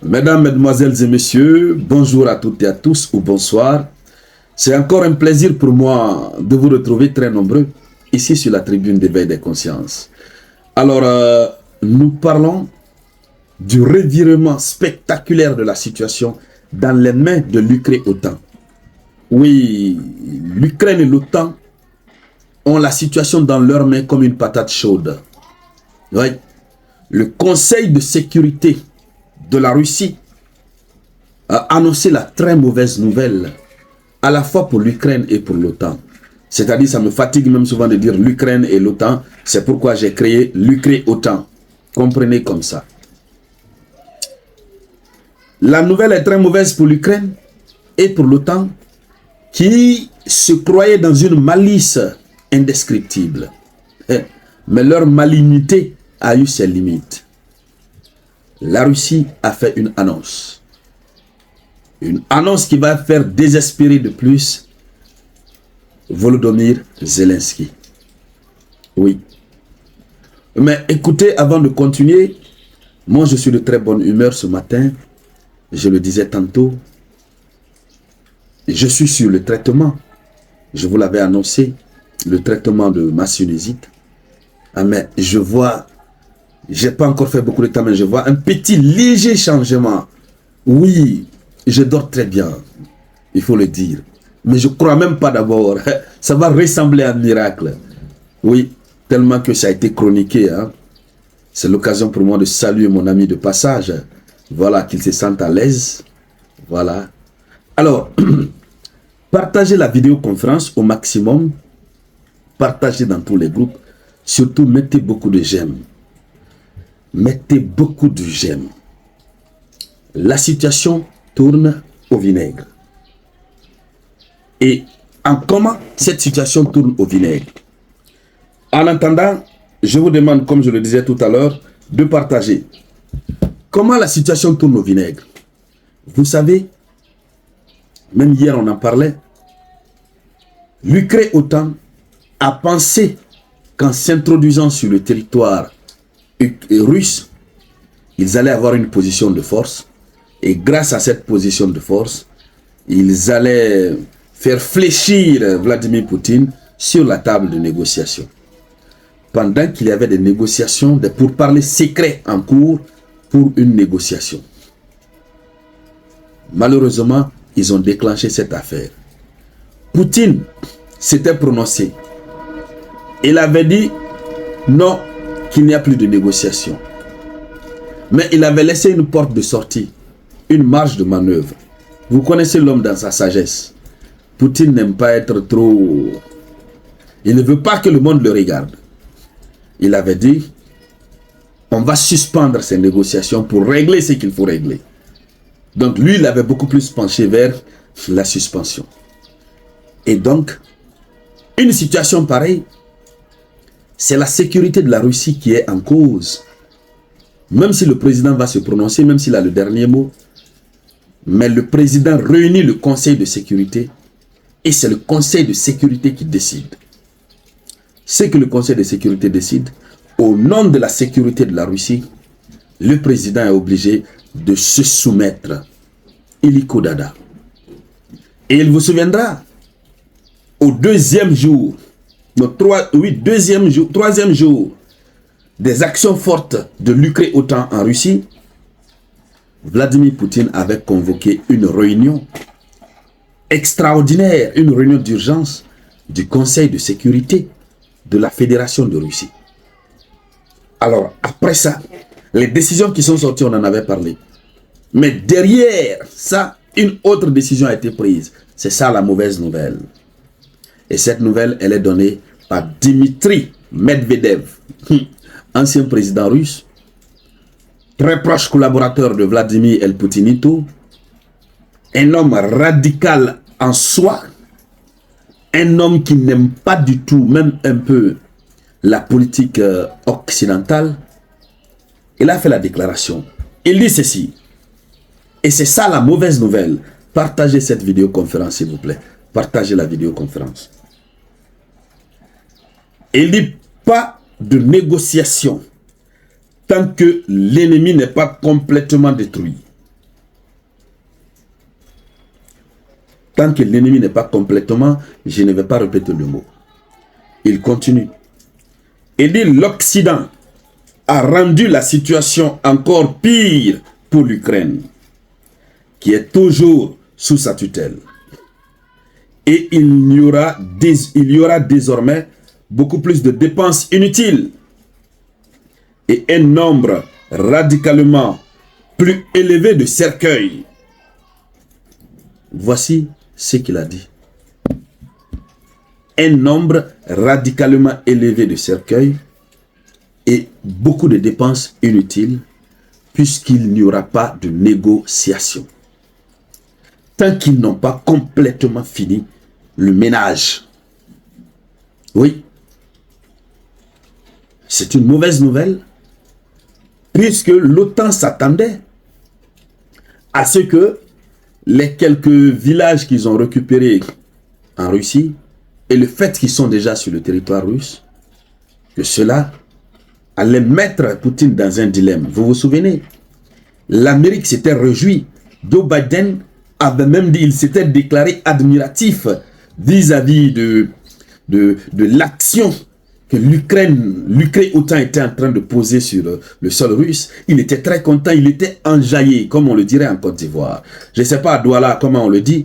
Mesdames, Mesdemoiselles et Messieurs, bonjour à toutes et à tous ou bonsoir. C'est encore un plaisir pour moi de vous retrouver très nombreux ici sur la tribune d'éveil des consciences. Alors, nous parlons du revirement spectaculaire de la situation dans les mains de l'Ukraine et l'OTAN. Oui, l'Ukraine et l'OTAN ont la situation dans leurs mains comme une patate chaude. Oui. Le Conseil de sécurité de la Russie a annoncé la très mauvaise nouvelle, à la fois pour l'Ukraine et pour l'OTAN. C'est-à-dire, ça me fatigue même souvent de dire l'Ukraine et l'OTAN. C'est pourquoi j'ai créé l'Ukraine-OTAN. Comprenez comme ça. La nouvelle est très mauvaise pour l'Ukraine et pour l'OTAN, qui se croyaient dans une malice indescriptible. Mais leur malignité a eu ses limites. La Russie a fait une annonce. Une annonce qui va faire désespérer de plus Volodymyr Zelensky. Oui. Mais écoutez, avant de continuer, moi je suis de très bonne humeur ce matin. Je le disais tantôt. Je suis sur le traitement. Je vous l'avais annoncé. Le traitement de ma sinusite. Ah, mais je vois... J'ai pas encore fait beaucoup de temps, mais je vois un petit léger changement. Oui, je dors très bien. Il faut le dire. Mais je crois même pas d'abord. Ça va ressembler à un miracle. Oui, tellement que ça a été chroniqué. Hein. C'est l'occasion pour moi de saluer mon ami de passage. Voilà, qu'il se sente à l'aise. Voilà. Alors, partagez la vidéoconférence au maximum. Partagez dans tous les groupes. Surtout, mettez beaucoup de j'aime. Mettez beaucoup de j'aime. La situation tourne au vinaigre. Et en comment cette situation tourne au vinaigre? En attendant, je vous demande, comme je le disais tout à l'heure, de partager. Comment la situation tourne au vinaigre? Vous savez, même hier on en parlait, l'Ukraine OTAN a pensé qu'en s'introduisant sur le territoire russe, ils allaient avoir une position de force. Et grâce à cette position de force, ils allaient faire fléchir Vladimir Poutine sur la table de négociation. Pendant qu'il y avait des négociations, des pourparlers secrets en cours pour une négociation. Malheureusement, ils ont déclenché cette affaire. Poutine s'était prononcé. Il avait dit non, qu'il n'y a plus de négociation. Mais il avait laissé une porte de sortie, une marge de manœuvre. Vous connaissez l'homme dans sa sagesse. Poutine n'aime pas être trop... Il ne veut pas que le monde le regarde. Il avait dit, on va suspendre ces négociations pour régler ce qu'il faut régler. Donc lui, il avait beaucoup plus penché vers la suspension. Et donc, une situation pareille, c'est la sécurité de la Russie qui est en cause. Même si le président va se prononcer, même s'il a le dernier mot, mais le président réunit le Conseil de sécurité et c'est le Conseil de sécurité qui décide. Ce que le Conseil de sécurité décide, au nom de la sécurité de la Russie, le président est obligé de se soumettre. Illico dada. Et il vous souviendra, au deuxième jour, troisième jour des actions fortes de l'Ukraine OTAN en Russie, Vladimir Poutine avait convoqué une réunion extraordinaire, une réunion d'urgence du Conseil de sécurité de la Fédération de Russie. Alors, après ça, les décisions qui sont sorties, on en avait parlé. Mais derrière ça, une autre décision a été prise. C'est ça la mauvaise nouvelle. Et cette nouvelle, elle est donnée par Dmitri Medvedev, ancien président russe, très proche collaborateur de Vladimir El Poutinito, un homme radical en soi, un homme qui n'aime pas du tout, même un peu, la politique occidentale. Il a fait la déclaration. Il dit ceci. Et c'est ça la mauvaise nouvelle. Partagez cette vidéoconférence, s'il vous plaît. Partagez la vidéoconférence. Il dit pas de négociation tant que l'ennemi n'est pas complètement détruit. Tant que l'ennemi n'est pas complètement, je ne vais pas répéter le mot. Il continue. Il dit l'Occident a rendu la situation encore pire pour l'Ukraine, qui est toujours sous sa tutelle. Et il y aura désormais beaucoup plus de dépenses inutiles et un nombre radicalement plus élevé de cercueils. Voici ce qu'il a dit. Un nombre radicalement élevé de cercueils et beaucoup de dépenses inutiles puisqu'il n'y aura pas de négociation. Tant qu'ils n'ont pas complètement fini le ménage. Oui. C'est une mauvaise nouvelle puisque l'OTAN s'attendait à ce que les quelques villages qu'ils ont récupérés en Russie et le fait qu'ils sont déjà sur le territoire russe, que cela allait mettre Poutine dans un dilemme. Vous vous souvenez? L'Amérique s'était réjouie. Joe Biden avait même dit, il s'était déclaré admiratif vis-à-vis de l'action que l'Ukraine OTAN était en train de poser sur le sol russe. Il était très content, il était enjaillé, comme on le dirait en Côte d'Ivoire. Je ne sais pas à Douala comment on le dit.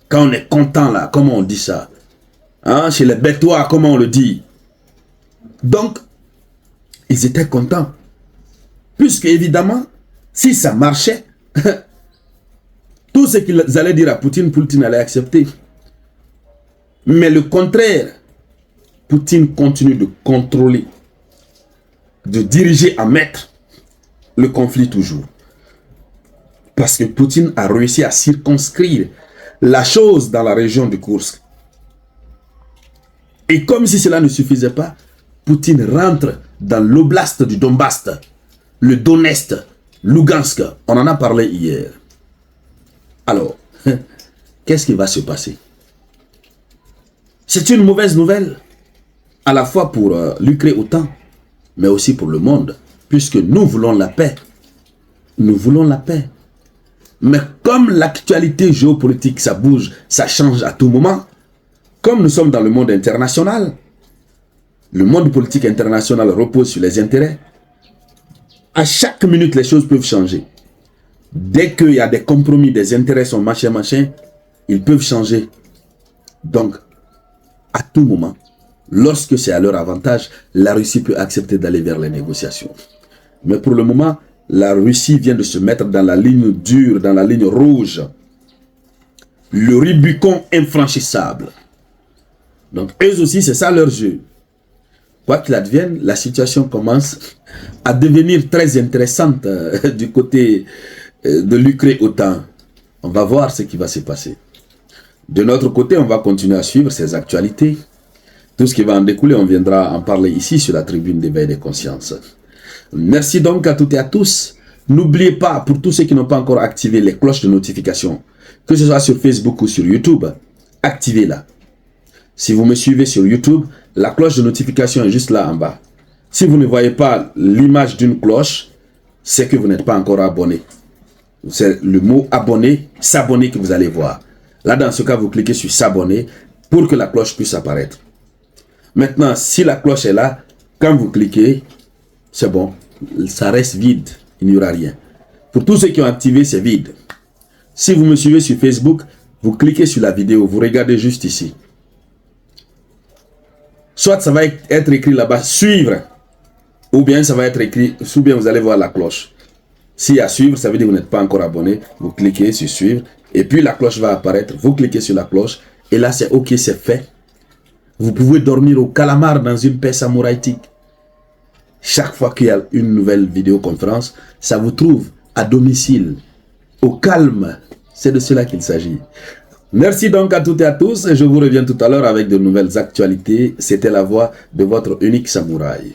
Quand on est content là, comment on dit ça? Hein? Chez les Bétois, comment on le dit? Donc, ils étaient contents. Puisque évidemment, si ça marchait, tout ce qu'ils allaient dire à Poutine, Poutine allait accepter. Mais le contraire, Poutine continue de contrôler, de diriger en maître le conflit toujours. Parce que Poutine a réussi à circonscrire la chose dans la région de Kursk. Et comme si cela ne suffisait pas, Poutine rentre dans l'oblast du Donbass, le Donetsk, Lugansk. On en a parlé hier. Alors, qu'est-ce qui va se passer? C'est une mauvaise nouvelle, à la fois pour l'Ukraine OTAN, mais aussi pour le monde, puisque nous voulons la paix. Nous voulons la paix. Mais comme l'actualité géopolitique, ça bouge, ça change à tout moment, comme nous sommes dans le monde international, le monde politique international repose sur les intérêts. À chaque minute, les choses peuvent changer. Dès qu'il y a des compromis, des intérêts sont machin, ils peuvent changer. Donc, à tout moment, lorsque c'est à leur avantage, la Russie peut accepter d'aller vers les négociations. Mais pour le moment, la Russie vient de se mettre dans la ligne dure, dans la ligne rouge. Le Rubicon infranchissable. Donc, eux aussi, c'est ça leur jeu. Quoi qu'il advienne, la situation commence à devenir très intéressante du côté de l'Ukraine OTAN. On va voir ce qui va se passer. De notre côté, on va continuer à suivre ces actualités. Tout ce qui va en découler, on viendra en parler ici sur la tribune d'éveil des consciences. Merci donc à toutes et à tous. N'oubliez pas, pour tous ceux qui n'ont pas encore activé les cloches de notification, que ce soit sur Facebook ou sur YouTube, activez-la. Si vous me suivez sur YouTube, la cloche de notification est juste là en bas. Si vous ne voyez pas l'image d'une cloche, c'est que vous n'êtes pas encore abonné. C'est le mot abonné, s'abonner que vous allez voir. Là, dans ce cas, vous cliquez sur s'abonner pour que la cloche puisse apparaître. Maintenant, si la cloche est là, quand vous cliquez, c'est bon, ça reste vide, il n'y aura rien. Pour tous ceux qui ont activé, c'est vide. Si vous me suivez sur Facebook, vous cliquez sur la vidéo, vous regardez juste ici. Soit ça va être écrit là-bas, suivre, ou bien ça va être écrit, ou bien vous allez voir la cloche. Si à suivre, ça veut dire que vous n'êtes pas encore abonné, vous cliquez sur suivre, et puis la cloche va apparaître, vous cliquez sur la cloche, et là c'est ok, c'est fait. Vous pouvez dormir au calamar dans une paix samouraïtique. Chaque fois qu'il y a une nouvelle vidéoconférence, ça vous trouve à domicile, au calme. C'est de cela qu'il s'agit. Merci donc à toutes et à tous. Je vous reviens tout à l'heure avec de nouvelles actualités. C'était la voix de votre unique samouraï.